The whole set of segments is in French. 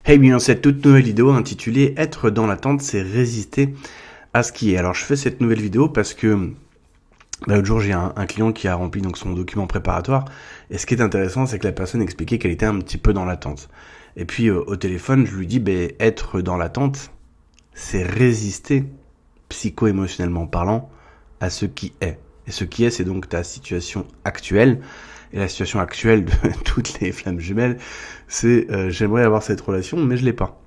Hey bien, cette toute nouvelle vidéo intitulée « Être dans l'attente, c'est résister à ce qui est ». Alors je fais cette nouvelle vidéo parce que l'autre jour j'ai un client qui a rempli donc son document préparatoire et ce qui est intéressant c'est que la personne expliquait qu'elle était un petit peu dans l'attente. Et puis au téléphone je lui dis être dans l'attente, c'est résister psycho-émotionnellement parlant à ce qui est. Et ce qui est, c'est donc ta situation actuelle. Et la situation actuelle de toutes les flammes jumelles, c'est j'aimerais avoir cette relation, mais je l'ai pas.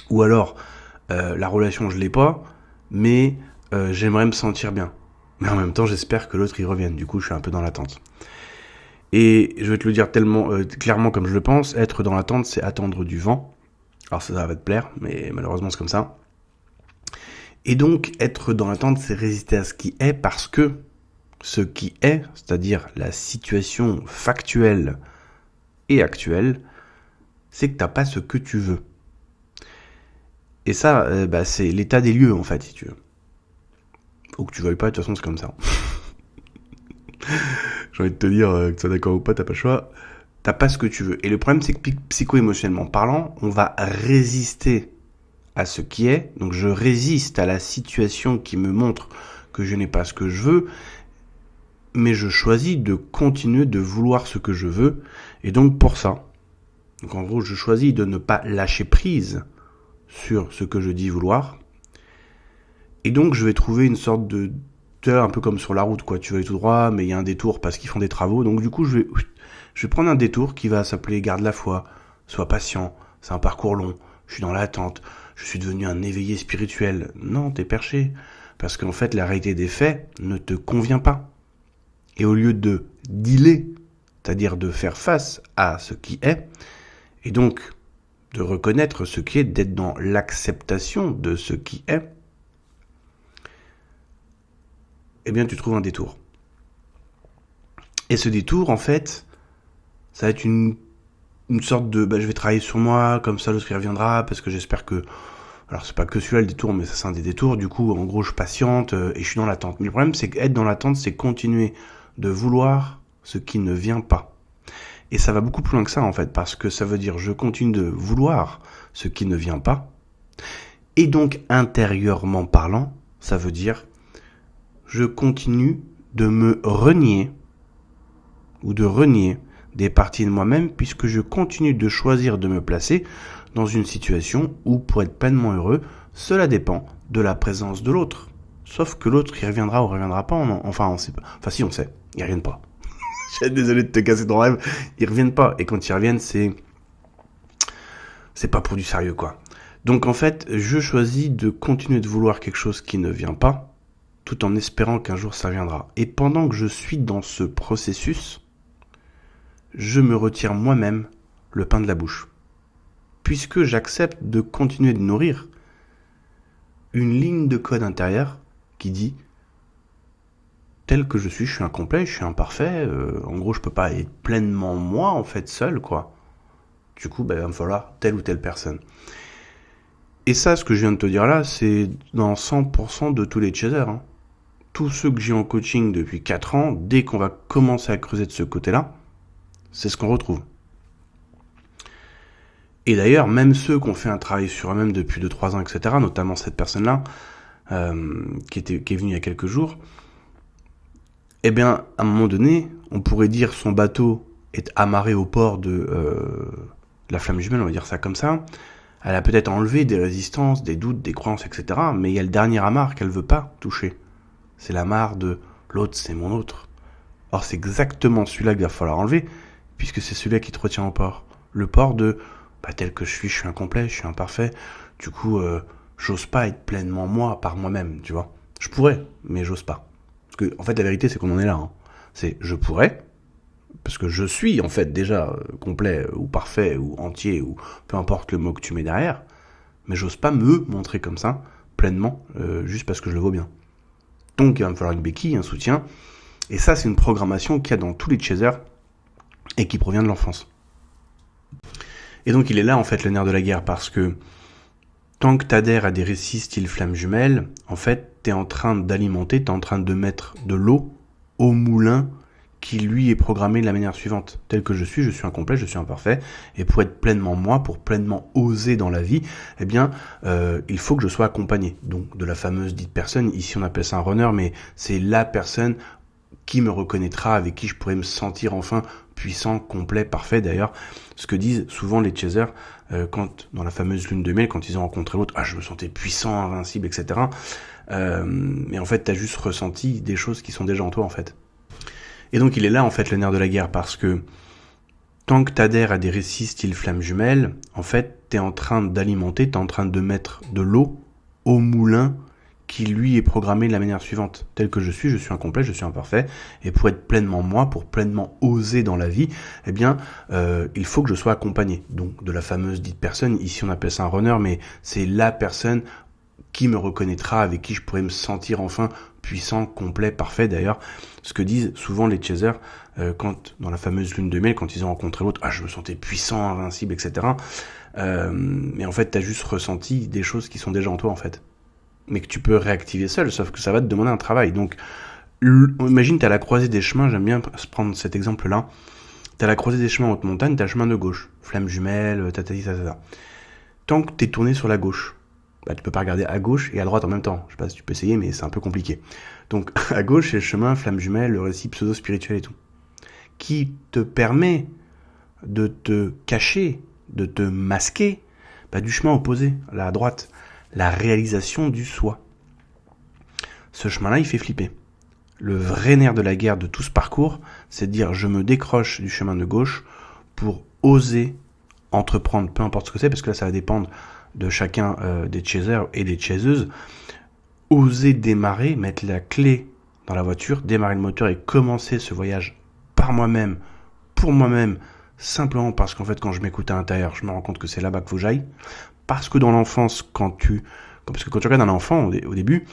Ou alors, la relation, je l'ai pas, mais j'aimerais me sentir bien. Mais en même temps, j'espère que l'autre y revienne. Du coup, je suis un peu dans l'attente. Et je vais te le dire tellement clairement comme je le pense, être dans l'attente, c'est attendre du vent. Alors ça va te plaire, mais malheureusement, c'est comme ça. Et donc, être dans l'attente, c'est résister à ce qui est parce que ce qui est, c'est-à-dire la situation factuelle et actuelle, c'est que t'as pas ce que tu veux. Et ça, c'est l'état des lieux, en fait, si tu veux. Faut que tu veuilles pas, de toute façon, c'est comme ça. J'ai envie de te dire que tu sois d'accord ou pas, t'as pas le choix. T'as pas ce que tu veux. Et le problème, c'est que psycho-émotionnellement parlant, on va résister à ce qui est. Donc, je résiste à la situation qui me montre que je n'ai pas ce que je veux, mais je choisis de continuer de vouloir ce que je veux. Et donc, pour ça, donc en gros, je choisis de ne pas lâcher prise sur ce que je dis vouloir. Et donc, je vais trouver une sorte de... un peu comme sur la route, quoi. Tu vas aller tout droit, mais il y a un détour parce qu'ils font des travaux. Donc, du coup, je vais prendre un détour qui va s'appeler garde la foi. Sois patient. C'est un parcours long. Je suis dans l'attente. Je suis devenu un éveillé spirituel. Non, t'es perché. Parce qu'en fait, la réalité des faits ne te convient pas. Et au lieu de dealer, c'est-à-dire de faire face à ce qui est, et donc de reconnaître ce qui est, d'être dans l'acceptation de ce qui est, eh bien tu trouves un détour. Et ce détour, en fait, ça va être une sorte de... je vais travailler sur moi, comme ça l'autre y reviendra, parce que j'espère que... Alors c'est pas que celui-là le détour, mais ça c'est un des détours, du coup en gros je patiente et je suis dans l'attente. Mais le problème c'est qu'être dans l'attente, c'est continuer de vouloir ce qui ne vient pas. Et ça va beaucoup plus loin que ça en fait, parce que ça veut dire je continue de vouloir ce qui ne vient pas. Et donc intérieurement parlant, ça veut dire je continue de me renier ou de renier des parties de moi-même puisque je continue de choisir de me placer dans une situation où pour être pleinement heureux, cela dépend de la présence de l'autre. Sauf que l'autre, il reviendra ou reviendra pas, on sait pas. Enfin si, on sait, ils reviennent pas. Je suis désolé de te casser ton rêve, ils reviennent pas. Et quand ils reviennent, c'est pas pour du sérieux, quoi. Donc en fait, je choisis de continuer de vouloir quelque chose qui ne vient pas, tout en espérant qu'un jour ça viendra. Et pendant que je suis dans ce processus, je me retire moi-même le pain de la bouche. Puisque j'accepte de continuer de nourrir une ligne de code intérieur qui dit tel que je suis incomplet, je suis imparfait, en gros je peux pas être pleinement moi en fait seul quoi. Du coup il va me falloir telle ou telle personne. Et ça, ce que je viens de te dire là, c'est dans 100% de tous les chasers. Hein. Tous ceux que j'ai en coaching depuis 4 ans, dès qu'on va commencer à creuser de ce côté-là, c'est ce qu'on retrouve. Et d'ailleurs, même ceux qui ont fait un travail sur eux-mêmes depuis 2-3 ans, etc., notamment cette personne-là, qui est venue il y a quelques jours, eh bien, à un moment donné, on pourrait dire son bateau est amarré au port de la flamme jumelle, on va dire ça comme ça. Elle a peut-être enlevé des résistances, des doutes, des croyances, etc., mais il y a le dernier amarre qu'elle veut pas toucher. C'est l'amarre de l'autre, c'est mon autre. Or, c'est exactement celui-là qu'il va falloir enlever, puisque c'est celui-là qui te retient au port. Le port de... tel que je suis incomplet, je suis imparfait. Du coup, j'ose pas être pleinement moi par moi-même, tu vois. Je pourrais, mais j'ose pas. Parce que, en fait, la vérité, c'est qu'on en est là. Hein. C'est je pourrais, parce que je suis, en fait, déjà complet, ou parfait, ou entier, ou peu importe le mot que tu mets derrière, mais j'ose pas me montrer comme ça, pleinement, juste parce que je le vaux bien. Donc, il va me falloir une béquille, un soutien. Et ça, c'est une programmation qu'il y a dans tous les chasers et qui provient de l'enfance. Et donc il est là en fait le nerf de la guerre parce que tant que t'adhères à des récits style flamme jumelle, en fait t'es en train d'alimenter, t'es en train de mettre de l'eau au moulin qui lui est programmé de la manière suivante. Tel que je suis incomplet, je suis imparfait, et pour être pleinement moi, pour pleinement oser dans la vie, eh bien, il faut que je sois accompagné. Donc, de la fameuse dite personne, ici on appelle ça un runner, mais c'est la personne qui me reconnaîtra, avec qui je pourrais me sentir enfin puissant, complet, parfait. D'ailleurs, ce que disent souvent les chasers, quand dans la fameuse lune de miel, quand ils ont rencontré l'autre, je me sentais puissant, invincible, etc. Mais en fait, t'as juste ressenti des choses qui sont déjà en toi, en fait. Et donc, il est là, en fait, le nerf de la guerre, parce que tant que t'adhères à des récits style flamme jumelle, en fait, t'es en train d'alimenter, t'es en train de mettre de l'eau au moulin qui lui est programmé de la manière suivante. Tel que je suis incomplet, je suis imparfait, et pour être pleinement moi, pour pleinement oser dans la vie, eh bien, il faut que je sois accompagné. Donc, de la fameuse dite personne, ici on appelle ça un runner, mais c'est la personne qui me reconnaîtra, avec qui je pourrais me sentir enfin puissant, complet, parfait. D'ailleurs, ce que disent souvent les chasers, quand dans la fameuse lune de miel, quand ils ont rencontré l'autre, je me sentais puissant, invincible, etc. Mais en fait, t'as juste ressenti des choses qui sont déjà en toi, en fait. Mais que tu peux réactiver seul, sauf que ça va te demander un travail. Donc, imagine, t'es à la croisée des chemins, j'aime bien prendre cet exemple-là. T'es à la croisée des chemins en haute montagne, t'as le chemin de gauche, flamme jumelle, tatata. Tant que t'es tourné sur la gauche, tu peux pas regarder à gauche et à droite en même temps. Je sais pas si tu peux essayer, mais c'est un peu compliqué. Donc, à gauche, c'est le chemin, flamme jumelle, le récit pseudo-spirituel et tout. Qui te permet de te cacher, de te masquer, du chemin opposé, là à droite. La réalisation du soi. Ce chemin-là, il fait flipper. Le vrai nerf de la guerre de tout ce parcours, c'est de dire je me décroche du chemin de gauche pour oser entreprendre, peu importe ce que c'est, parce que là ça va dépendre de chacun des chasers et des chaseuses, oser démarrer, mettre la clé dans la voiture, démarrer le moteur et commencer ce voyage par moi-même, pour moi-même, simplement parce qu'en fait quand je m'écoute à l'intérieur, je me rends compte que c'est là-bas qu'il faut que j'aille. Parce que dans l'enfance, parce que quand tu regardes un enfant au début,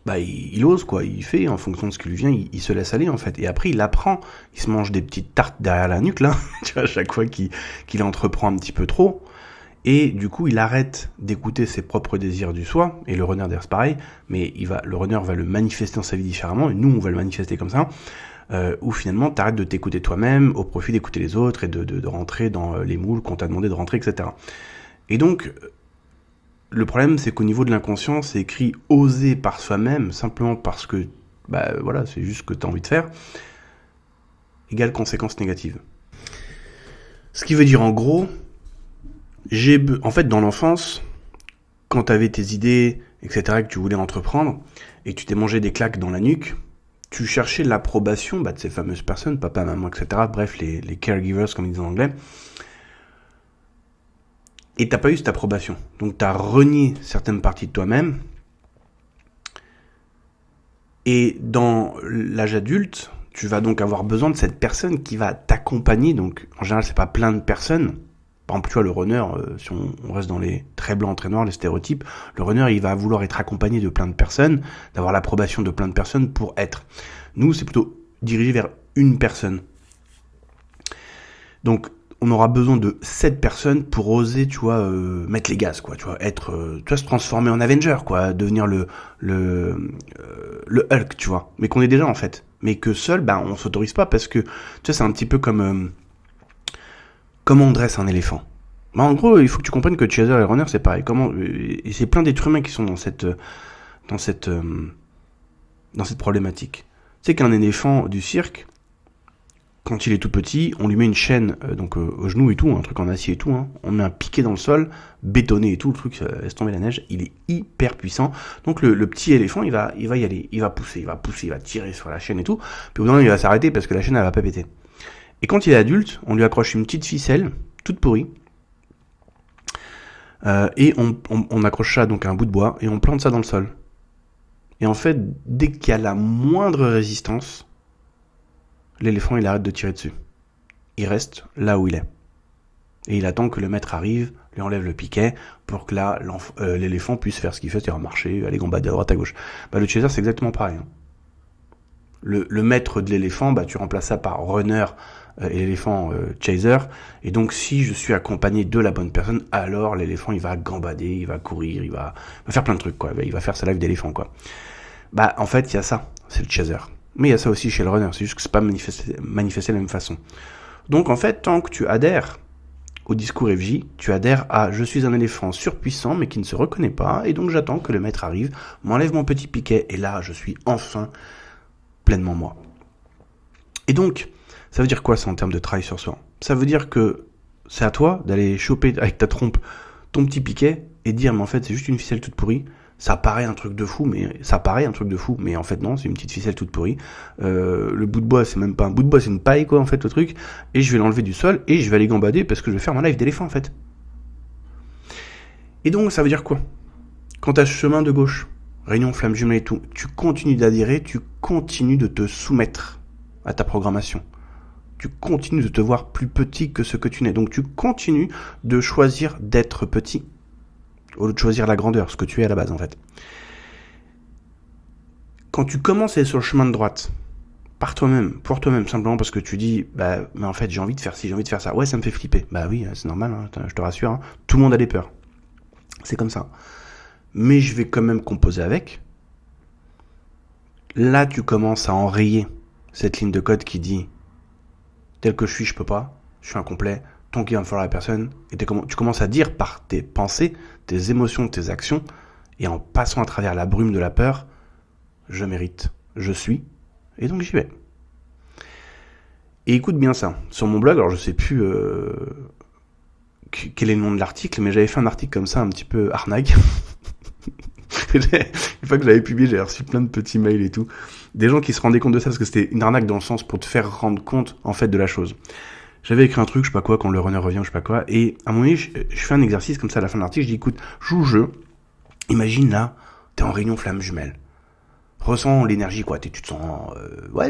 il ose, quoi, il fait en fonction de ce qui lui vient, il se laisse aller en fait. Et après il apprend, il se mange des petites tartes derrière la nuque là, tu vois, à chaque fois qu'il entreprend un petit peu trop. Et du coup il arrête d'écouter ses propres désirs du soi, et le runner d'ailleurs c'est pareil, mais le runner va le manifester dans sa vie différemment, et nous on va le manifester comme ça. Où finalement t'arrêtes de t'écouter toi-même au profit d'écouter les autres et de rentrer dans les moules qu'on t'a demandé de rentrer, etc. Et donc, le problème, c'est qu'au niveau de l'inconscient, c'est écrit « oser par soi-même », simplement parce que, voilà, c'est juste ce que t'as envie de faire, égale conséquences négatives. Ce qui veut dire, en gros, en fait, dans l'enfance, quand t'avais tes idées, etc., que tu voulais entreprendre, et que tu t'es mangé des claques dans la nuque, tu cherchais l'approbation de ces fameuses personnes, papa, maman, etc., bref, les caregivers, comme ils disent en anglais, et t'as pas eu cette approbation. Donc t'as renié certaines parties de toi-même. Et dans l'âge adulte, tu vas donc avoir besoin de cette personne qui va t'accompagner. Donc en général, c'est pas plein de personnes. Par exemple, tu vois, le runner, si on reste dans les très blancs, très noirs, les stéréotypes, le runner, il va vouloir être accompagné de plein de personnes, d'avoir l'approbation de plein de personnes pour être. Nous, c'est plutôt dirigé vers une personne. Donc, on aura besoin de 7 personnes pour oser, tu vois, mettre les gaz, quoi, tu vois, se transformer en Avenger, quoi, devenir le Hulk, tu vois, mais qu'on est déjà en fait, mais que seul, on s'autorise pas parce que, tu vois, c'est un petit peu comme comment on dresse un éléphant. En gros, il faut que tu comprennes que chaser et runner, c'est pareil. Et c'est plein d'êtres humains qui sont dans cette problématique. Tu sais qu'un éléphant du cirque, quand il est tout petit, on lui met une chaîne au genou et tout, un truc en acier et tout, on met un piquet dans le sol, bétonné et tout, le truc laisse tomber la neige, il est hyper puissant. Donc le petit éléphant, il va y aller, il va pousser, il va tirer sur la chaîne et tout, puis au bout d'un moment il va s'arrêter parce que la chaîne elle va pas péter. Et quand il est adulte, on lui accroche une petite ficelle, toute pourrie, et on accroche ça donc à un bout de bois, et on plante ça dans le sol. Et en fait, dès qu'il y a la moindre résistance, l'éléphant il arrête de tirer dessus. Il reste là où il est. Et il attend que le maître arrive, lui enlève le piquet, pour que là, l'éléphant puisse faire ce qu'il fait, c'est-à-dire marcher, aller gambader à droite à gauche. Le chaser, c'est exactement pareil. Le maître de l'éléphant, tu remplaces ça par runner et l'éléphant chaser. Et donc, si je suis accompagné de la bonne personne, alors l'éléphant, il va gambader, il va courir, il va faire plein de trucs, quoi. Il va faire sa life d'éléphant, quoi. En fait, il y a ça, c'est le chaser. Mais il y a ça aussi chez le runner, c'est juste que c'est pas manifesté de la même façon. Donc en fait, tant que tu adhères au discours FJ, tu adhères à « je suis un éléphant surpuissant mais qui ne se reconnaît pas et donc j'attends que le maître arrive, m'enlève mon petit piquet et là je suis enfin pleinement moi ». Et donc, ça veut dire quoi ça en termes de travail sur soi ? Ça veut dire que c'est à toi d'aller choper avec ta trompe ton petit piquet et dire « mais en fait c'est juste une ficelle toute pourrie ». Ça paraît un truc de fou, mais en fait non, c'est une petite ficelle toute pourrie. Le bout de bois, c'est même pas un bout de bois, c'est une paille quoi en fait le truc. Et je vais l'enlever du sol et je vais aller gambader parce que je vais faire mon live d'éléphant en fait. Et donc ça veut dire quoi ? Quand t'as chemin de gauche, réunion flamme jumelle et tout, tu continues d'adhérer, tu continues de te soumettre à ta programmation. Tu continues de te voir plus petit que ce que tu n'es. Donc tu continues de choisir d'être petit au lieu de choisir la grandeur, ce que tu es à la base en fait. Quand tu commences à aller sur le chemin de droite, par toi-même, pour toi-même, simplement parce que tu dis, mais en fait j'ai envie de faire ci, j'ai envie de faire ça, ouais ça me fait flipper, bah oui c'est normal, hein, je te rassure, hein. Tout le monde a des peurs, c'est comme ça. Mais je vais quand même composer avec. Là tu commences à enrayer cette ligne de code qui dit, tel que je suis peux pas, je suis incomplet, tant qu'il va me falloir la personne, et tu commences à dire par tes pensées, tes émotions, tes actions, et en passant à travers la brume de la peur, je mérite, je suis, et donc j'y vais. Et écoute bien ça, sur mon blog, alors je sais plus quel est le nom de l'article, mais j'avais fait un article comme ça, un petit peu arnaque. Une fois que je l'avais publié, j'ai reçu plein de petits mails et tout, des gens qui se rendaient compte de ça, parce que c'était une arnaque dans le sens pour te faire rendre compte, en fait, de la chose. J'avais écrit un truc, je sais pas quoi, quand le runner revient, je sais pas quoi, et à un moment donné, je fais un exercice comme ça à la fin de l'article, je dis, écoute, joue le jeu, imagine là, t'es en réunion flamme jumelle, ressens l'énergie, quoi, tu te sens,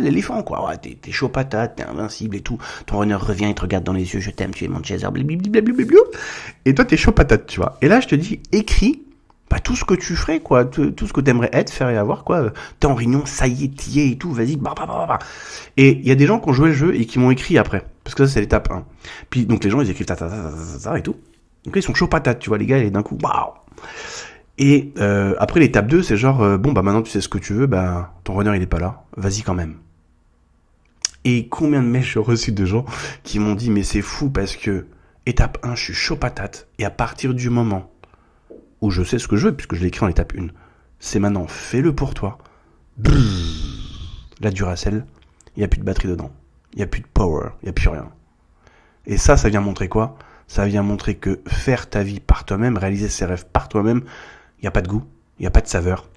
l'éléphant, quoi, ouais, t'es chaud patate, t'es invincible et tout, ton runner revient, il te regarde dans les yeux, je t'aime, tu es mon chaser, blablabla, et toi t'es chaud patate, tu vois, et là je te dis, écris, tout ce que tu ferais, quoi, tout ce que t'aimerais être, faire et avoir, quoi, t'es en réunion, ça y est, t'y es et tout, vas-y, Et il y a des gens qui ont joué le jeu et qui m'ont écrit après, parce que ça c'est l'étape 1. Puis donc les gens ils écrivent ta et tout, donc là ils sont chauds patates, tu vois, les gars, et d'un coup, waouh. Et après l'étape 2, c'est genre, maintenant tu sais ce que tu veux, ton runner il est pas là, vas-y quand même. Et combien de mails j'ai reçu de gens qui m'ont dit, mais c'est fou parce que, étape 1, je suis chaud patate, et à partir du moment où je sais ce que je veux, puisque je l'ai écrit en étape 1, c'est maintenant, fais-le pour toi. Brrr, la Duracell, il n'y a plus de batterie dedans, il n'y a plus de power, il n'y a plus rien. Et ça vient montrer quoi ? Ça vient montrer que faire ta vie par toi-même, réaliser ses rêves par toi-même, il n'y a pas de goût, il n'y a pas de saveur.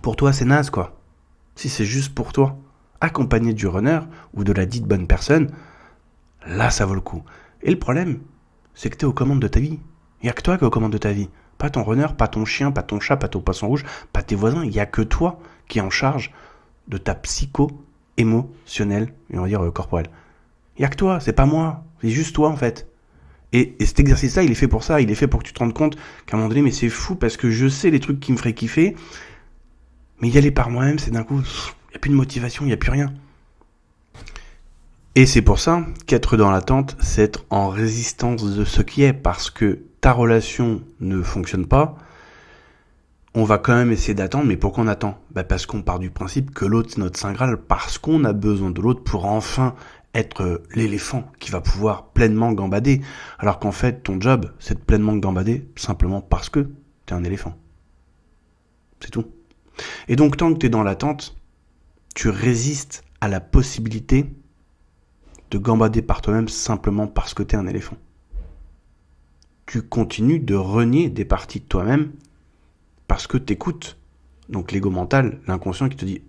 Pour toi, c'est naze, quoi. Si c'est juste pour toi, accompagné du runner ou de la dite bonne personne, là, ça vaut le coup. Et le problème, c'est que tu es aux commandes de ta vie. Il n'y a que toi qui es aux commandes de ta vie. Pas ton runner, pas ton chien, pas ton chat, pas ton poisson rouge, pas tes voisins. Il n'y a que toi qui es en charge de ta psycho émotionnelle, et on va dire corporelle. Il n'y a que toi, c'est pas moi. C'est juste toi, en fait. Et cet exercice-là, il est fait pour ça. Il est fait pour que tu te rendes compte qu'à un moment donné, mais c'est fou parce que je sais les trucs qui me feraient kiffer. Mais y aller par moi-même, c'est d'un coup, il n'y a plus de motivation, il n'y a plus rien. Et c'est pour ça qu'être dans l'attente, c'est être en résistance de ce qui est, parce que ta relation ne fonctionne pas, on va quand même essayer d'attendre, mais pourquoi on attend ? Parce qu'on part du principe que l'autre c'est notre Saint Graal, parce qu'on a besoin de l'autre pour enfin être l'éléphant qui va pouvoir pleinement gambader, alors qu'en fait ton job c'est de pleinement gambader simplement parce que t'es un éléphant. C'est tout. Et donc tant que t'es dans l'attente, tu résistes à la possibilité de gambader par toi-même simplement parce que t'es un éléphant. Tu continues de renier des parties de toi-même parce que t'écoutes. Donc l'ego mental, l'inconscient qui te dit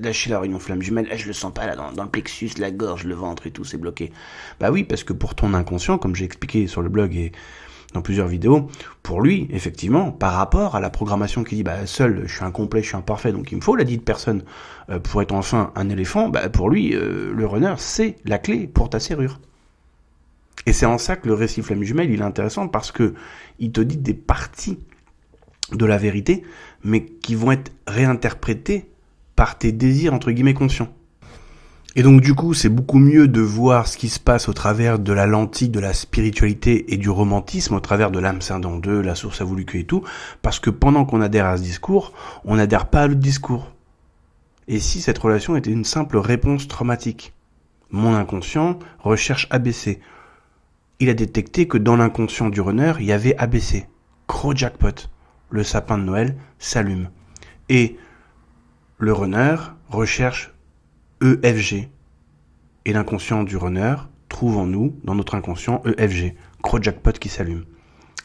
lâchez la réunion flamme jumelle, je le sens pas là dans le plexus, la gorge, le ventre et tout, c'est bloqué. Bah oui, parce que pour ton inconscient, comme j'ai expliqué sur le blog et dans plusieurs vidéos, pour lui, effectivement, par rapport à la programmation qui dit seul, je suis incomplet, je suis imparfait, donc il me faut la dite personne pour être enfin un éléphant, pour lui, le runner, c'est la clé pour ta serrure. Et c'est en ça que le récit flamme jumelle, il est intéressant parce que il te dit des parties de la vérité, mais qui vont être réinterprétées par tes désirs entre guillemets conscients. Et donc du coup, c'est beaucoup mieux de voir ce qui se passe au travers de la lentille de la spiritualité et du romantisme, au travers de l'âme scindée en deux, la source a voulu que et tout, parce que pendant qu'on adhère à ce discours, on n'adhère pas à l'autre discours. Et si cette relation était une simple réponse traumatique? Mon inconscient recherche ABC. Il a détecté que dans l'inconscient du runner, il y avait ABC. Gros jackpot. Le sapin de Noël s'allume. Et le runner recherche EFG. Et l'inconscient du runner trouve en nous, dans notre inconscient, EFG. Gros jackpot qui s'allume.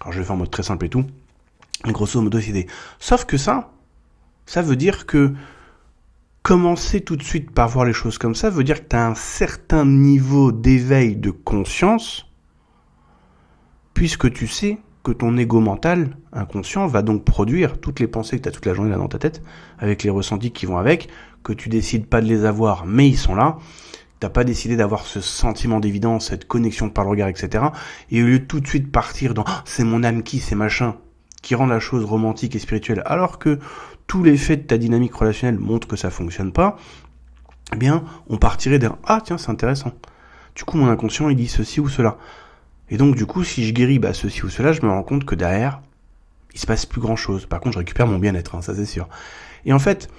Alors je vais faire en mode très simple et tout. Mais grosso modo, c'est l'idée. Sauf que ça veut dire que commencer tout de suite par voir les choses comme ça veut dire que tu as un certain niveau d'éveil de conscience, puisque tu sais que ton ego mental inconscient va donc produire toutes les pensées que tu as toute la journée là dans ta tête, avec les ressentis qui vont avec, que tu décides pas de les avoir, mais ils sont là. T'as pas décidé d'avoir ce sentiment d'évidence, cette connexion par le regard, etc. Et au lieu de tout de suite partir dans c'est mon âme qui, c'est machin, qui rend la chose romantique et spirituelle, alors que tous les faits de ta dynamique relationnelle montrent que ça fonctionne pas, eh bien, on partirait d'un ah tiens, c'est intéressant. Du coup, mon inconscient, il dit ceci ou cela. Et donc, du coup, si je guéris ceci ou cela, je me rends compte que derrière, il se passe plus grand chose. Par contre, je récupère mon bien-être, ça c'est sûr. Et en fait,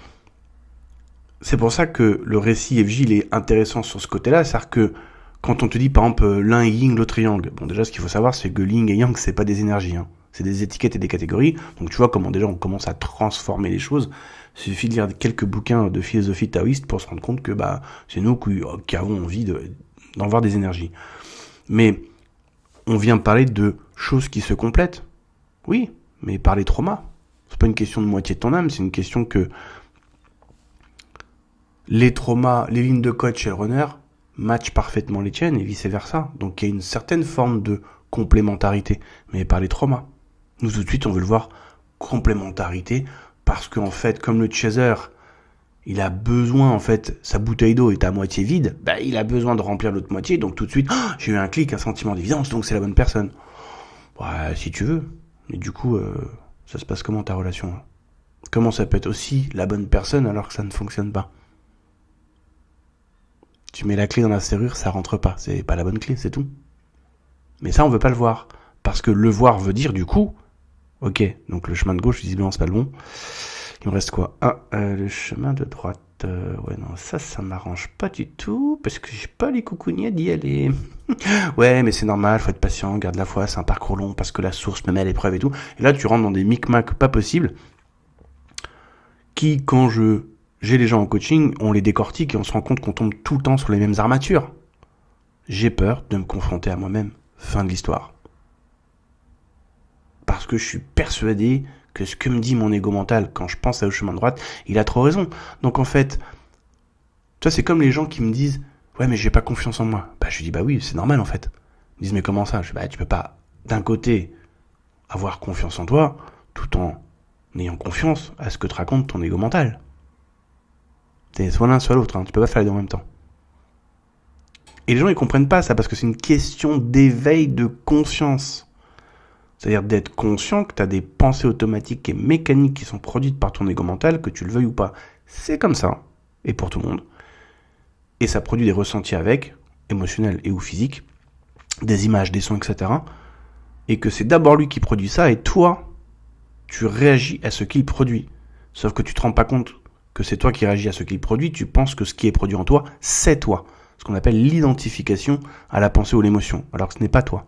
c'est pour ça que le récit FJ, il est intéressant sur ce côté-là, c'est-à-dire que quand on te dit, par exemple, l'un est yin, l'autre est yang, bon, déjà, ce qu'il faut savoir, c'est que yin et yang, c'est pas des énergies, c'est des étiquettes et des catégories, donc tu vois comment déjà on commence à transformer les choses. Il suffit de lire quelques bouquins de philosophie taoïste pour se rendre compte que c'est nous qui avons envie d'en voir des énergies. Mais on vient parler de choses qui se complètent, oui, mais par les traumas. C'est pas une question de moitié de ton âme, c'est une question que les traumas, les lignes de code chez le runner matchent parfaitement les tiennes et vice-versa. Donc il y a une certaine forme de complémentarité, mais par les traumas. Nous tout de suite on veut le voir complémentarité parce qu'en fait comme le chaser, il a besoin en fait, sa bouteille d'eau est à moitié vide, il a besoin de remplir l'autre moitié, donc tout de suite j'ai eu un clic, un sentiment d'évidence, donc c'est la bonne personne. Ouais, si tu veux. Mais du coup, ça se passe comment ta relation? Comment ça peut être aussi la bonne personne alors que ça ne fonctionne pas? Tu mets la clé dans la serrure, ça rentre pas. C'est pas la bonne clé, c'est tout. Mais ça, on veut pas le voir. Parce que le voir veut dire, du coup, ok, donc le chemin de gauche, visiblement, c'est pas le bon. Il me reste quoi? Le chemin de droite. Ouais, non, ça m'arrange pas du tout, parce que j'ai pas les coucougnets d'y aller. Ouais, mais c'est normal, faut être patient, garde la foi, c'est un parcours long, parce que la source me met à l'épreuve et tout. Et là, tu rentres dans des micmacs pas possibles, qui, quand j'ai les gens en coaching, on les décortique et on se rend compte qu'on tombe tout le temps sur les mêmes armatures. J'ai peur de me confronter à moi-même. Fin de l'histoire. Parce que je suis persuadé que ce que me dit mon ego mental quand je pense au chemin de droite, il a trop raison. Donc en fait, tu vois, c'est comme les gens qui me disent « Ouais, mais j'ai pas confiance en moi. » Je dis « oui, c'est normal en fait. » Ils disent « Mais comment ça ?» Je dis « Tu peux pas, d'un côté, avoir confiance en toi, tout en ayant confiance à ce que te raconte ton ego mental. » C'est soit l'un, soit l'autre, tu peux pas faire les deux en même temps. Et les gens, ils comprennent pas ça, parce que c'est une question d'éveil de conscience. C'est-à-dire d'être conscient que tu as des pensées automatiques et mécaniques qui sont produites par ton ego mental, que tu le veuilles ou pas. C'est comme ça, et pour tout le monde. Et ça produit des ressentis avec, émotionnels et ou physiques, des images, des sons, etc. Et que c'est d'abord lui qui produit ça, et toi, tu réagis à ce qu'il produit. Sauf que tu te rends pas compte que c'est toi qui réagis à ce qu'il produit, tu penses que ce qui est produit en toi, c'est toi. Ce qu'on appelle l'identification à la pensée ou l'émotion, alors que ce n'est pas toi.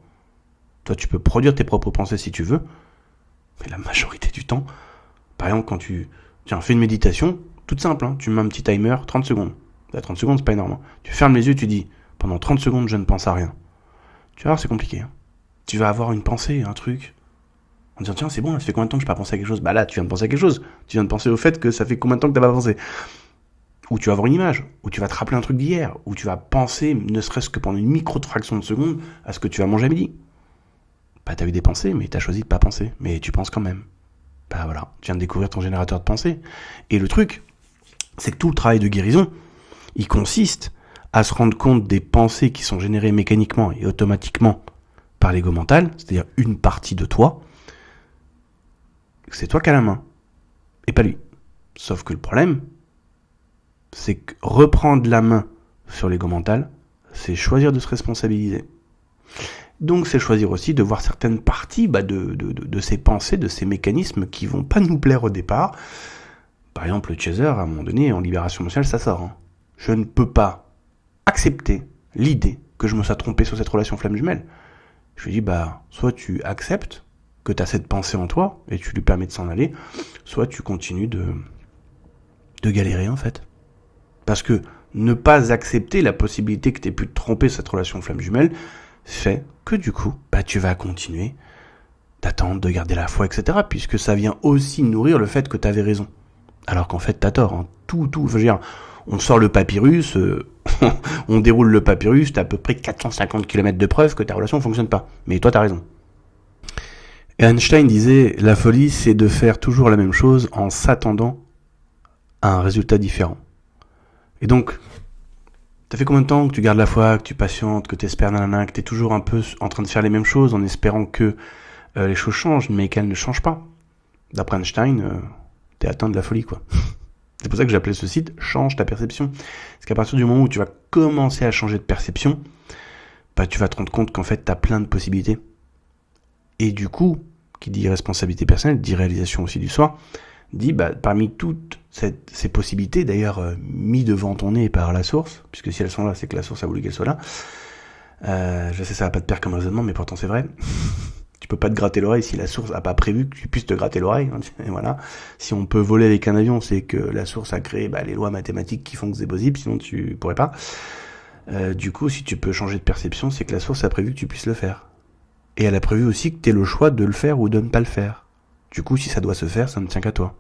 Toi, tu peux produire tes propres pensées si tu veux, mais la majorité du temps, par exemple, quand tu fais une méditation, toute simple, tu mets un petit timer, 30 secondes. 30 secondes, c'est pas énorme. Tu fermes les yeux, tu dis, pendant 30 secondes, je ne pense à rien. Tu vas voir, c'est compliqué. Tu vas avoir une pensée, un truc, en disant, tiens, c'est bon, ça fait combien de temps que je n'ai pas pensé à quelque chose? Là, tu viens de penser à quelque chose. Tu viens de penser au fait que ça fait combien de temps que tu n'as pas pensé? Ou tu vas avoir une image, ou tu vas te rappeler un truc d'hier, ou tu vas penser, ne serait-ce que pendant une micro-fraction de seconde, à ce que tu vas manger à midi. T'as eu des pensées, mais t'as choisi de pas penser. Mais tu penses quand même. Voilà, tu viens de découvrir ton générateur de pensée. Et le truc, c'est que tout le travail de guérison, il consiste à se rendre compte des pensées qui sont générées mécaniquement et automatiquement par l'ego mental, c'est-à-dire une partie de toi. C'est toi qui as la main, et pas lui. Sauf que le problème, c'est que reprendre la main sur l'ego mental, c'est choisir de se responsabiliser. Donc c'est choisir aussi de voir certaines parties de ces pensées, de ces mécanismes qui vont pas nous plaire au départ, Par exemple, le chaser, à un moment donné, en libération émotionnelle, ça sort. Hein. Je ne peux pas accepter l'idée que je me sois trompé sur cette relation flamme jumelle. Je lui dis, soit tu acceptes que tu as cette pensée en toi, et tu lui permets de s'en aller, soit tu continues de galérer, en fait. Parce que ne pas accepter la possibilité que tu aies pu te tromper sur cette relation flamme jumelle fait que du coup, tu vas continuer d'attendre, de garder la foi, etc. Puisque ça vient aussi nourrir le fait que tu avais raison. Alors qu'en fait, t'as tort. Hein. Je veux dire, on sort le papyrus, on déroule le papyrus, t'as à peu près 450 km de preuves que ta relation ne fonctionne pas. Mais toi, t'as raison. Et Einstein disait, la folie, c'est de faire toujours la même chose en s'attendant à un résultat différent. Et donc, ça fait combien de temps que tu gardes la foi, que tu patientes, que tu espères, que tu es toujours un peu en train de faire les mêmes choses en espérant que les choses changent, mais qu'elles ne changent pas. D'après Einstein, t'es atteint de la folie, quoi. C'est pour ça que j'ai appelé ce site « Change ta perception ». Parce qu'à partir du moment où tu vas commencer à changer de perception, tu vas te rendre compte qu'en fait, t'as plein de possibilités. Et du coup, qui dit responsabilité personnelle, dit réalisation aussi du soi, dit parmi toutes ces possibilités, d'ailleurs mis devant ton nez par la source, puisque si elles sont là, c'est que la source a voulu qu'elles soient là. Je sais, ça va pas te perdre comme raisonnement, mais pourtant c'est vrai. Tu peux pas te gratter l'oreille si la source a pas prévu que tu puisses te gratter l'oreille. Et voilà. Si on peut voler avec un avion, c'est que la source a créé les lois mathématiques qui font que c'est possible, sinon tu pourrais pas. Du coup, si tu peux changer de perception, c'est que la source a prévu que tu puisses le faire. Et elle a prévu aussi que tu aies le choix de le faire ou de ne pas le faire. Du coup, si ça doit se faire, ça ne tient qu'à toi.